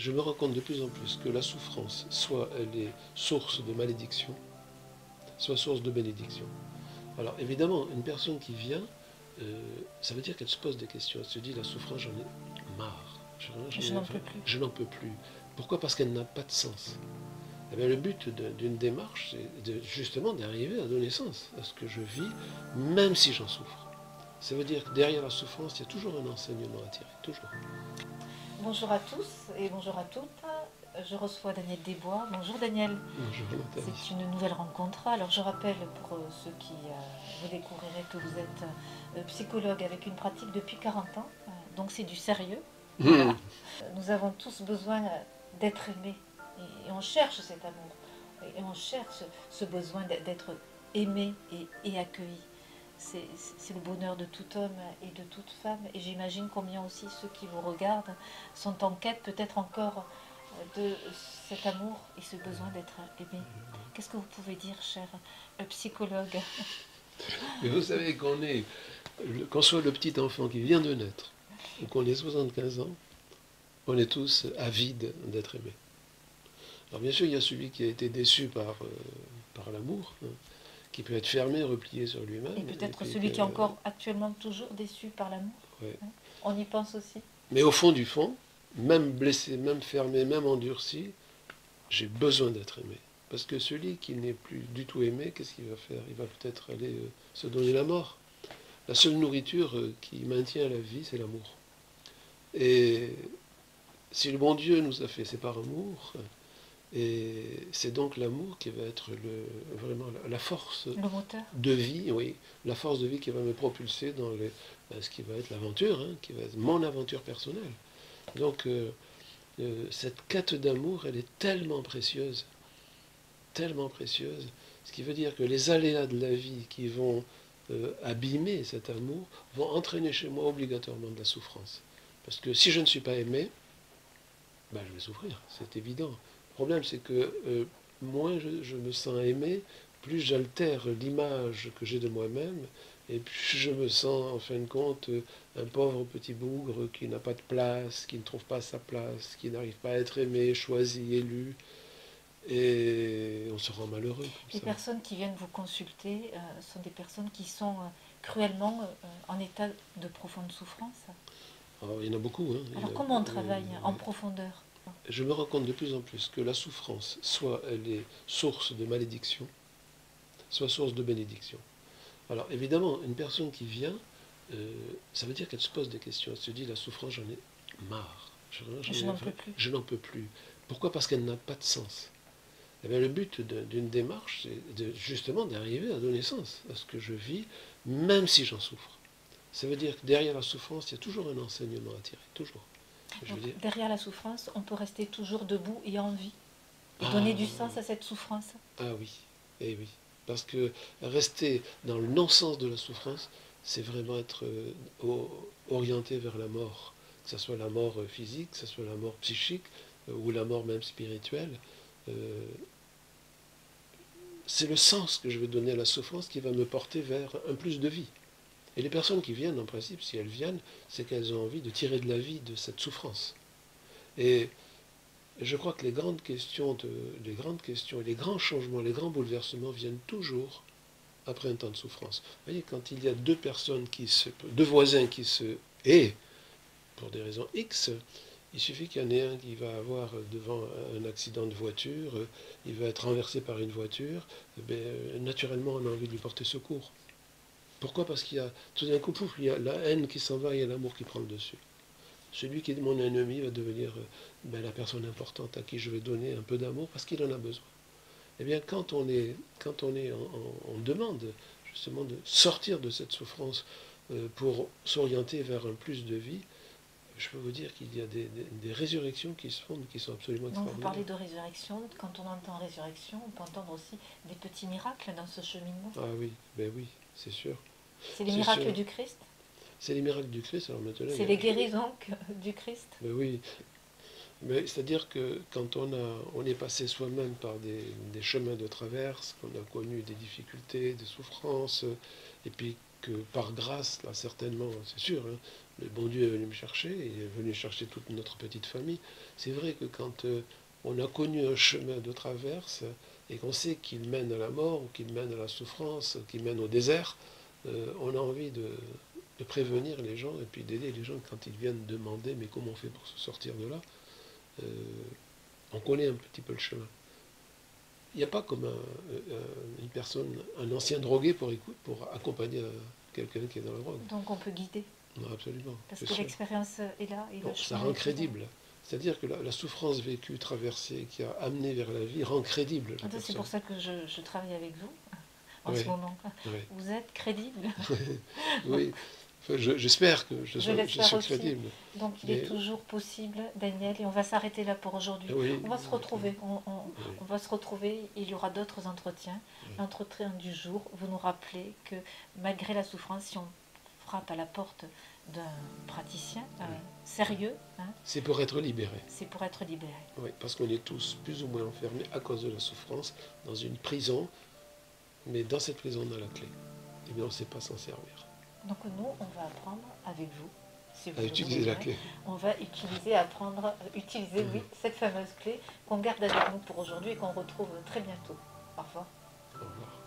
je me rends compte de plus en plus que la souffrance, soit elle est source de malédiction, soit source de bénédiction. Alors évidemment, une personne qui vient, ça veut dire qu'elle se pose des questions. Elle se dit, la souffrance, j'en ai marre. Je n'en peux plus. Je n'en peux plus. Pourquoi? Parce qu'elle n'a pas de sens. Eh bien, le but d'une démarche, c'est justement d'arriver à donner sens à ce que je vis, même si j'en souffre. Ça veut dire que derrière la souffrance, il y a toujours un enseignement à tirer, toujours. Bonjour à tous et bonjour à toutes. Je reçois Daniel Desbois. Bonjour Daniel. Bonjour Nathalie. C'est une nouvelle rencontre. Alors je rappelle pour ceux qui vous découvrirez que vous êtes psychologue avec une pratique depuis 40 ans. Donc c'est du sérieux. Voilà. Nous avons tous besoin d'être aimés. Et on cherche cet amour. Et on cherche ce besoin d'être aimé et accueilli. C'est le bonheur de tout homme et de toute femme. Et j'imagine combien aussi ceux qui vous regardent sont en quête peut-être encore de cet amour et ce besoin d'être aimé. Qu'est-ce que vous pouvez dire, cher psychologue? Mais vous savez qu'on soit le petit enfant qui vient de naître, ou qu'on ait 75 ans, on est tous avides d'être aimés. Alors bien sûr, il y a celui qui a été déçu par l'amour, hein, qui peut être fermé, replié sur lui-même. Et peut-être celui qui est encore actuellement toujours déçu par l'amour. Ouais. On y pense aussi. Mais au fond du fond, même blessé, même fermé, même endurci, j'ai besoin d'être aimé. Parce que celui qui n'est plus du tout aimé, qu'est-ce qu'il va faire? Il va peut-être aller se donner la mort. La seule nourriture qui maintient la vie, c'est l'amour. Et si le bon Dieu nous a fait, c'est par amour. Et c'est donc l'amour qui va être vraiment la force de vie, oui, la force de vie qui va me propulser dans ce qui va être l'aventure, hein, qui va être mon aventure personnelle. Donc cette quête d'amour, elle est tellement précieuse, ce qui veut dire que les aléas de la vie qui vont abîmer cet amour vont entraîner chez moi obligatoirement de la souffrance. Parce que si je ne suis pas aimé, ben, je vais souffrir, c'est évident. Le problème, c'est que moins je me sens aimé, plus j'altère l'image que j'ai de moi-même, et plus je me sens, en fin de compte, un pauvre petit bougre qui n'a pas de place, qui ne trouve pas sa place, qui n'arrive pas à être aimé, choisi, élu, et on se rend malheureux. Les personnes qui viennent vous consulter sont des personnes qui sont cruellement en état de profonde souffrance. Alors, il y en a beaucoup. Hein. Alors comment on travaille en profondeur? Je me rends compte de plus en plus que la souffrance, soit elle est source de malédiction, soit source de bénédiction. Alors évidemment, une personne qui vient, ça veut dire qu'elle se pose des questions. Elle se dit, la souffrance, j'en ai marre. Je n'en peux plus. Je n'en peux plus. Pourquoi? Parce qu'elle n'a pas de sens. Eh bien, le but d'une démarche, c'est justement d'arriver à donner sens à ce que je vis, même si j'en souffre. Ça veut dire que derrière la souffrance, il y a toujours un enseignement à tirer, toujours. Donc, derrière la souffrance, on peut rester toujours debout et en vie, et donner du sens à cette souffrance. Ah oui, eh oui. Parce que rester dans le non-sens de la souffrance, c'est vraiment être orienté vers la mort. Que ce soit la mort physique, que ce soit la mort psychique, ou la mort même spirituelle. C'est le sens que je vais donner à la souffrance qui va me porter vers un plus de vie. Et les personnes qui viennent, en principe, si elles viennent, c'est qu'elles ont envie de tirer de la vie de cette souffrance. Et je crois que les grandes questions, les grands changements, les grands bouleversements viennent toujours après un temps de souffrance. Vous voyez, quand il y a deux voisins qui se haient pour des raisons X, il suffit qu'il y en ait un qui va avoir devant un accident de voiture, il va être renversé par une voiture, naturellement on a envie de lui porter secours. Pourquoi? Parce qu'il y a tout d'un coup, il y a la haine qui s'en va, il y a l'amour qui prend le dessus. Celui qui est mon ennemi va devenir la personne importante à qui je vais donner un peu d'amour parce qu'il en a besoin. Eh bien, quand on demande justement de sortir de cette souffrance pour s'orienter vers un plus de vie, je peux vous dire qu'il y a des résurrections qui se font, qui sont absolument extraordinaires. Vous parlez de résurrection. Quand on entend résurrection, on peut entendre aussi des petits miracles dans ce cheminement. Ah oui, ben oui, c'est sûr. C'est les miracles du Christ. C'est les miracles du Christ. Alors maintenant, c'est les guérisons du Christ. Ben oui. Mais c'est-à-dire que quand on est passé soi-même par des chemins de traverse, qu'on a connu des difficultés, des souffrances, et puis que par grâce, là certainement, c'est sûr, hein, le bon Dieu est venu me chercher, il est venu chercher toute notre petite famille. C'est vrai que quand on a connu un chemin de traverse et qu'on sait qu'il mène à la mort, ou qu'il mène à la souffrance, qu'il mène au désert, on a envie de prévenir les gens et puis d'aider les gens quand ils viennent demander mais comment on fait pour se sortir de là. On connaît un petit peu le chemin. Il n'y a pas comme une personne, un ancien drogué pour accompagner quelqu'un qui est dans la drogue. Donc on peut guider. Non, absolument. Parce que l'expérience est là. Et bon, ça rend crédible. C'est-à-dire que la souffrance vécue, traversée, qui a amené vers la vie, rend crédible la personne. C'est pour ça que je travaille avec vous en oui, ce moment. Oui. Vous êtes crédible. Oui. Enfin, j'espère que je suis crédible. Donc il est toujours possible, Daniel, et on va s'arrêter là pour aujourd'hui. Oui, on va se retrouver. On va se retrouver. Il y aura d'autres entretiens. Oui. L'entretien du jour, vous nous rappelez que malgré la souffrance, si on frappe à la porte d'un praticien sérieux, c'est pour être libéré. C'est pour être libéré. Oui, parce qu'on est tous plus ou moins enfermés à cause de la souffrance dans une prison, mais dans cette prison on a la clé. Et bien on ne sait pas s'en servir. Donc nous, on va apprendre avec vous, si vous à utiliser la clé. On va utiliser oui, cette fameuse clé qu'on garde avec nous pour aujourd'hui et qu'on retrouve très bientôt. Au revoir. Au revoir.